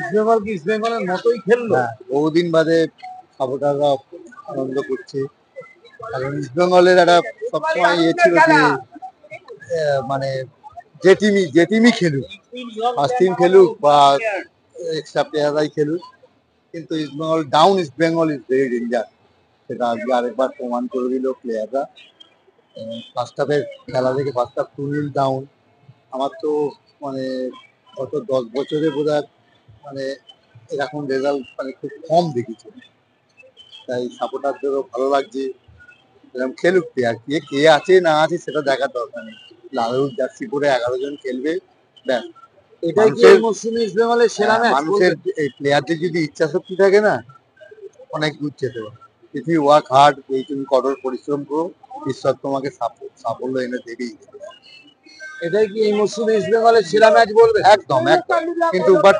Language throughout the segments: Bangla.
ইস্টবেঙ্গল কি ইস্টবেঙ্গলের মতোই খেললো? বহুদিন বাদে সাপোর্টাররা আনন্দ করছে, কারণ ইস্টবেঙ্গলের একটা সবসময় ছিল যে মানে যে টিমই খেলুক, ফার্স্ট টিম খেলুক বা এক্সট্রা প্লেয়াররাই খেলুক, কিন্তু East Bengal down, East Bengal is very danger. সেটা আজকে আরেকবার প্রমাণ করে দিল প্লেয়াররা। ফার্স্ট হাফের খেলা থেকে ফার্স্ট হাফ 2-0 ডাউন। আমার তো মানে গত 10 বছরে বোধহয় মানে এরকম রেজাল্ট মানে খুব কম দেখেছি। তাই সাপোর্টারদেরও ভালো লাগছে, এরকম খেলুক। প্লেয়ার কে আছে না আছে সেটা দেখার দরকার নেই। লাল জার্সি পরে 11 জন খেলবে, ব্যাস। এটাই কি এই মৌসুমে ইস্টবেঙ্গলের সেরা ম্যাচ? মানুষের প্লেয়ারদের যদি ইচ্ছা শক্তি থাকে না, অনেক দূর যেতে পারে। ইফ ইউ ওয়ার্ক হার্ড, তুমি কঠোর পরিশ্রম করো, ঈশ্বর তোমাকে সাফল্য এনে দেবেই। এটাই কি এই মৌসুমে ইস্টবেঙ্গলের সেরা ম্যাচ বলবে? একদম একদম। কিন্তু বাট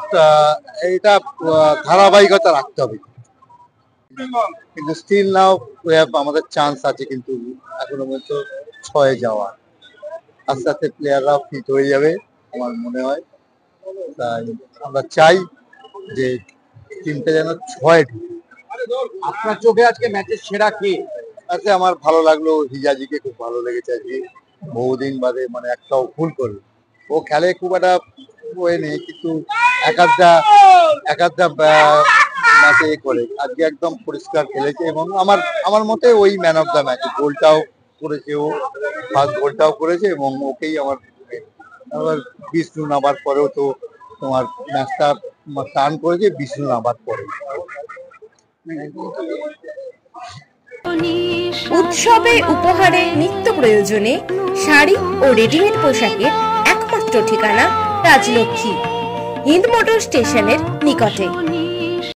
এটা ধারাবাহিকতা রাখতে হবে। কিন্তু স্টিল নাও আমাদের চান্স আছে, কিন্তু এখনো পর্যন্ত 6-এ যাওয়া। আস্তে আস্তে প্লেয়াররাও ফিট হয়ে যাবে আমার মনে হয়। তাই আমরা চাই যে টিমটা যেন 6-এ ঢুকে। আপনার চোখে আজকে ম্যাচের সেরা কে? আজকে আমার ভালো লাগলো, হিজাজিকে খুব ভালো লেগেছে আজকে। বহুদিন বাদে মানে একটাও ভুল করলো। ও খেলে খুব একটা ওয়ে নেই, কিন্তু এক আধটা ম্যাচে করে আজকে একদম পরিষ্কার খেলেছে। এবং আমার মতে ওই ম্যান অফ দ্য ম্যাচ। গোলটাও করেছে ও, ফার্স্ট গোলটাও করেছে, এবং ওকেই আমার বিষ্ণু নামার পরেও তো তোমার ম্যাচটা টার্ন করেছে বিষ্ণু নামার পরে। উৎসবে উপহারে নিত্য প্রয়োজনে শাড়ি ও রেডিমেড পোশাকের একমাত্র ঠিকানা রাজলক্ষ্মী, হিন্দ মোটর স্টেশনের নিকটে।